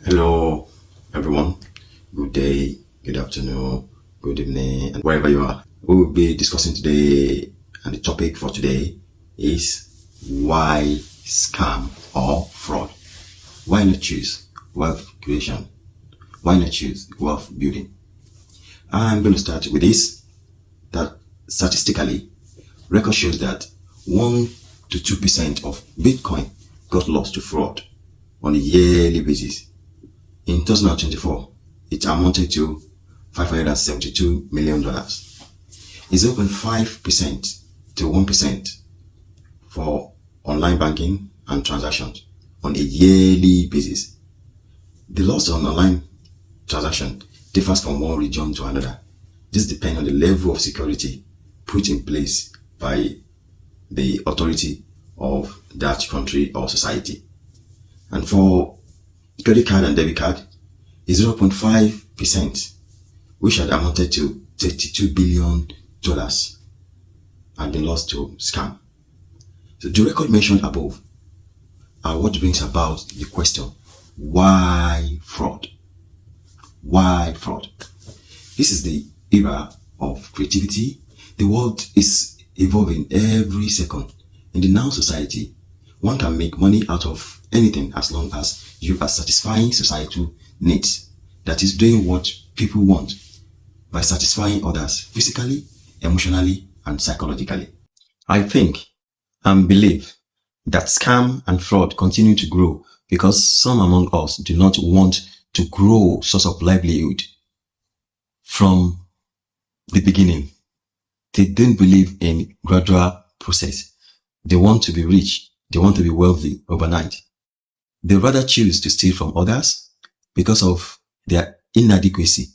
Hello, everyone. Good day, good afternoon, good evening, and wherever you are. We will be discussing today, and the topic for today is why scam or fraud? Why not choose wealth creation? Why not choose wealth building? I'm going to start with this that statistically, record shows that 1 to 2% of Bitcoin got lost to fraud on a yearly basis. In 2024, it amounted to $572 million. It's 0.5% to 1% for online banking and transactions on a yearly basis. The loss on online transaction differs from one region to another. This depends on the level of security put in place by the authority of that country or society. And for credit card and debit card, is 0.5%, which had amounted to $32 billion had been lost to scam. So the record mentioned above are what brings about the question, why fraud? Why fraud? This is the era of creativity. The world is evolving every second. In the now society, one can make money out of anything as long as you are satisfying societal needs. That is doing what people want by satisfying others physically, emotionally, and psychologically. I think and believe that scam and fraud continue to grow because some among us do not want to grow source of livelihood from the beginning. They don't believe in gradual process. They want to be rich. They want to be wealthy overnight. They rather choose to steal from others because of their inadequacy,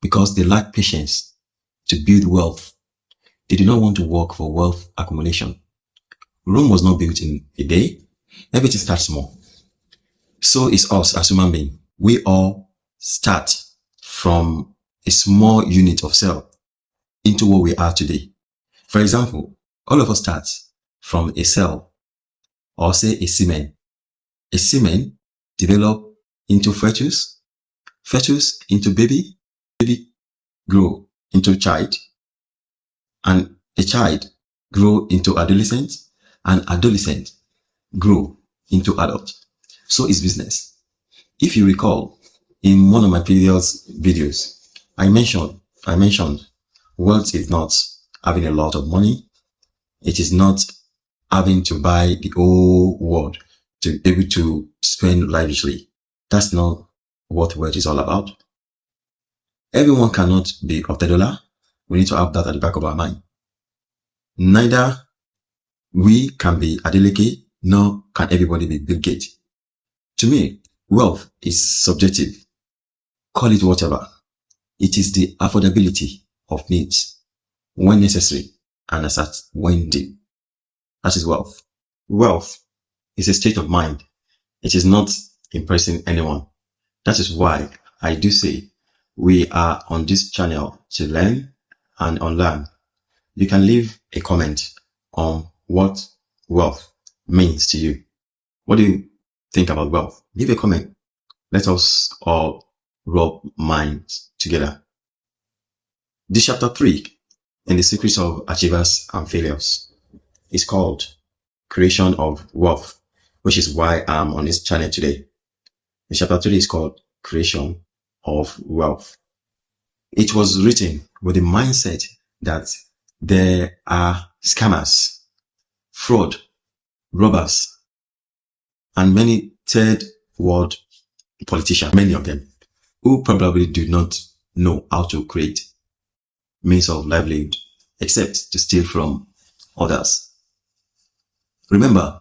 because they lack patience to build wealth. They do not want to work for wealth accumulation. Rome was not built in a day. Everything starts small. So is us as human beings. We all start from a small unit of cell into what we are today. For example, all of us start from a cell, or say a semen. A semen develop into fetus into baby grow into child, and a child grow into adolescent, and adolescent grow into adult. So is business. If you recall, in one of my previous videos, I mentioned wealth is not having a lot of money. It is not having to buy the whole world to be able to spend lavishly. That's not what wealth is all about. Everyone cannot be $1. We need to have that at the back of our mind. Neither we can be Adeleke, nor can everybody be Bill Gates. To me, wealth is subjective. Call it whatever. It is the affordability of needs when necessary and as at when due. That is wealth. Wealth is a state of mind. It is not impressing anyone. That is why I do say we are on this channel to learn and unlearn. You can leave a comment on what wealth means to you. What do you think about wealth? Leave a comment. Let us all rub minds together. This chapter 3 in the secrets of achievers and failures is called Creation of Wealth, which is why I'm on this channel today. The chapter 3 is called Creation of Wealth. It was written with the mindset that there are scammers, fraud, robbers, and many third world politicians, many of them, who probably do not know how to create means of livelihood except to steal from others. Remember,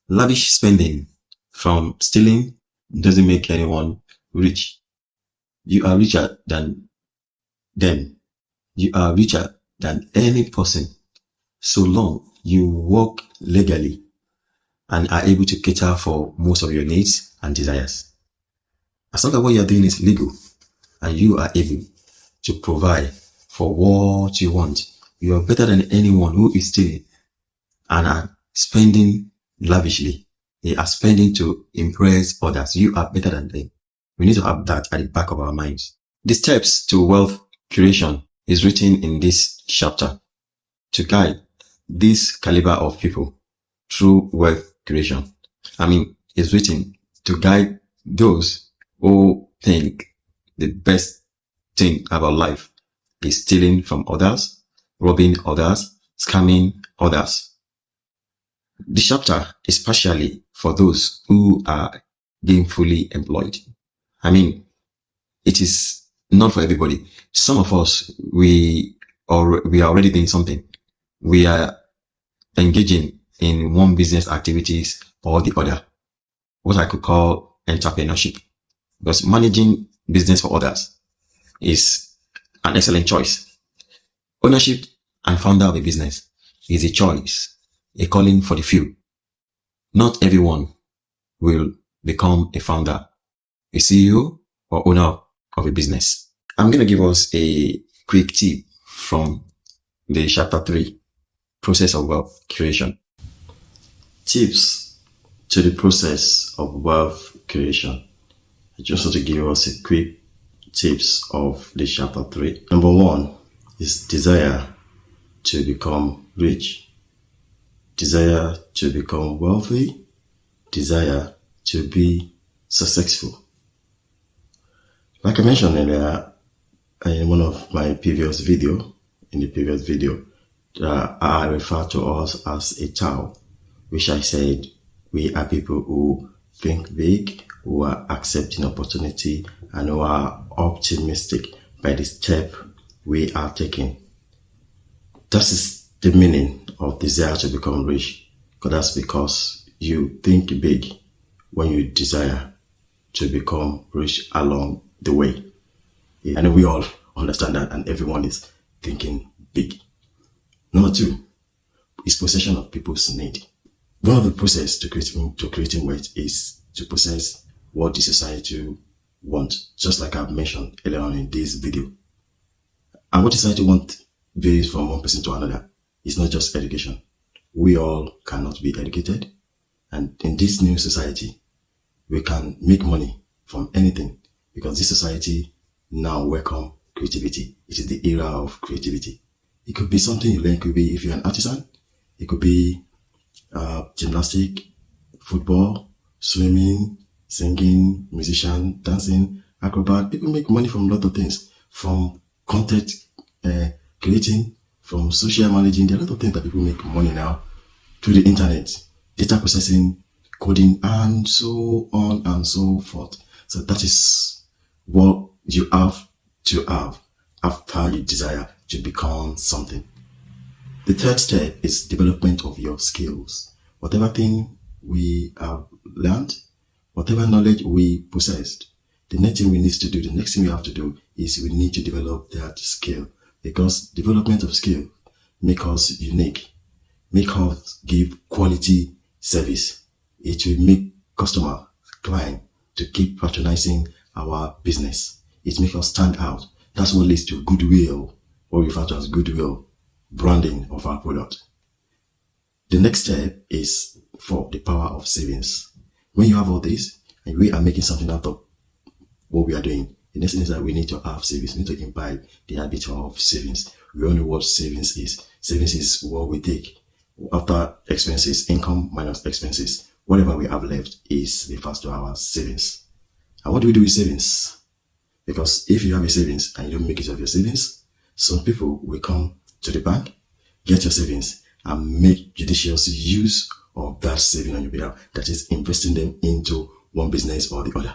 lavish spending from stealing doesn't make anyone rich. You are richer than them. You are richer than any person so long you work legally and are able to cater for most of your needs and desires. As long as what you are doing is legal and you are able to provide for what you want, you are better than anyone who is stealing and are spending lavishly. They are spending to impress others. You are better than them. We need to have that at the back of our minds. The steps to wealth creation is written in this chapter to guide this caliber of people through wealth creation. It's written to guide those who think the best thing about life is stealing from others, robbing others, scamming others. The chapter is partially for those who are gainfully employed. It is not for everybody. Some of us, we are already doing something. We are engaging in one business activities or the other, what I could call entrepreneurship. Because managing business for others is an excellent choice. Ownership and founder of a business is a choice, a calling for the few. Not everyone will become a founder, a CEO, or owner of a business. I'm going to give us a quick tip from the chapter 3, process of wealth creation. Tips to the process of wealth creation. I just want to give us a quick tips of the chapter 3. Number 1 is desire to become rich, desire to become wealthy, desire to be successful. Like I mentioned earlier in one of my previous video, I refer to us as a Tao, which I said we are people who think big, who are accepting opportunity, and who are optimistic by the step we are taking. That is the meaning of desire to become rich, because that's because you think big when you desire to become rich along the way. I know we all understand that, and everyone is thinking big. Number 2 is possession of people's need. One of the process to creating wealth is to possess what the society wants, just like I've mentioned earlier on in this video. And what society wants varies from one person to another. It's not just education. We all cannot be educated, and in this new society, we can make money from anything, because this society now welcome creativity. It is the era of creativity. It could be something you learn. It could be if you're an artisan. It could be gymnastic, football, swimming, singing, musician, dancing, acrobat. People make money from a lot of things, from content creating, from social managing. There are a lot of things that people make money now through the internet, data processing, coding, and so on and so forth. So that is what you have to have after you desire to become something. The third step is development of your skills. Whatever thing we have learned, whatever knowledge we possessed, the next thing we have to do is we need to develop that skill, because development of skill make us unique, make us give quality service. It will make customer, client to keep patronizing our business. It makes us stand out. That's what leads to goodwill, what we refer to as goodwill, branding of our product. The next step is for the power of savings. When you have all this and we are making something out of what we are doing, the next thing is that we need to have savings. We need to imbibe the habit of savings. We all know what savings is. Savings is what we take after expenses, income minus expenses. Whatever we have left is refers to our savings. And what do we do with savings? Because if you have a savings and you don't make use of your savings, some people will come to the bank, get your savings, and make judicious use of that saving on your behalf. That is investing them into one business or the other.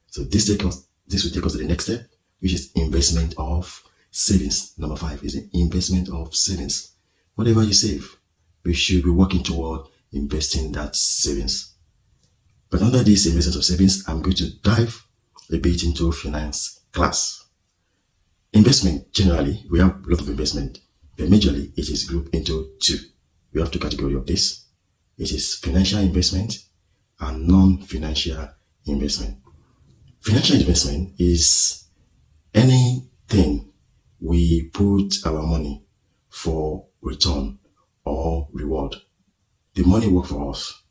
So this will take us to the next step, which is investment of savings. Number 5 is the investment of savings. Whatever you save, we should be working toward investing that savings. But under this investment of savings, I'm going to dive a bit into finance class. Investment, generally, we have a lot of investment, but majorly it is grouped into 2. We have 2 categories of this. It is financial investment and non-financial investment. Financial investment is anything we put our money for return or reward. The money works for us.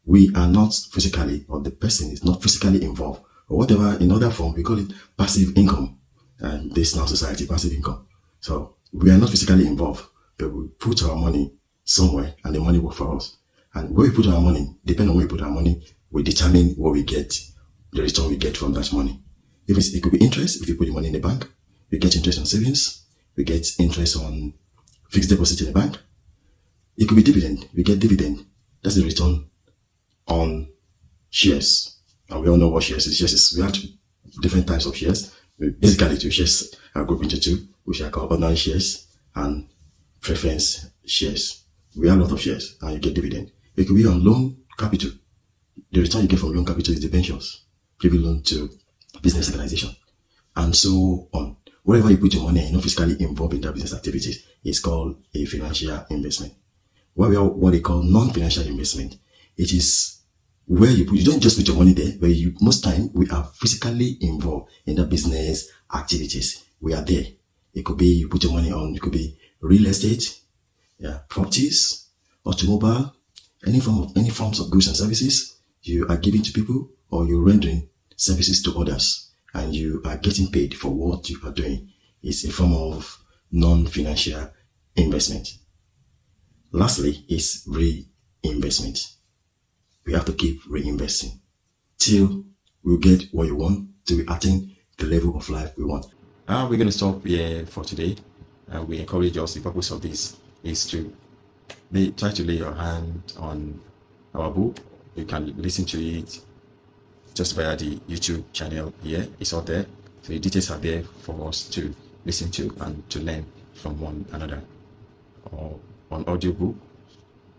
we are not physically, or the person is not physically involved, or whatever, in other form, we call it passive income. And this now society, passive income. So we are not physically involved, but we put our money somewhere and the money works for us. And where we put our money, depending on where we put our money, we determine what we get, the return we get from that money. It could be interest. If you put the money in the bank, we get interest on savings, we get interest on fixed deposit in the bank. It could be dividend. We get dividend. That's the return on shares. And we all know what shares is. Shares is, we have different types of shares. Basically, two shares are grouped into two, which are called ordinary shares and preference shares. We have a lot of shares and you get dividend. It could be on loan capital. The return you get from loan capital is debentures, giving loan to business organization, and so on. Wherever you put your money and you're not physically involved in that business activities, it's called a financial investment. What they call non-financial investment, it is where you don't just put your money there, but most time we are physically involved in the business activities. We are there. It could be you put your money on, it could be real estate, properties, automobile, any forms of goods and services you are giving to people, or you're rendering services to others, and you are getting paid for what you are doing. It's a form of non-financial investment. Lastly is reinvestment. We have to keep reinvesting till we get what you want, till we attain the level of life we want. We're going to stop here for today. We encourage us, the purpose of this is to try to lay your hand on our book. You can listen to it just via the YouTube channel here. It's all there. So the details are there for us to listen to and to learn from one another. Or on audiobook,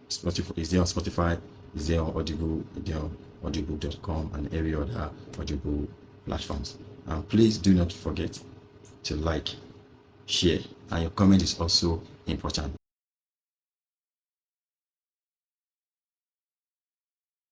Spotify is there on Spotify, is there on Audible, is there on audiobook.com and every other audiobook platforms. And please do not forget to like, share, and your comment is also important.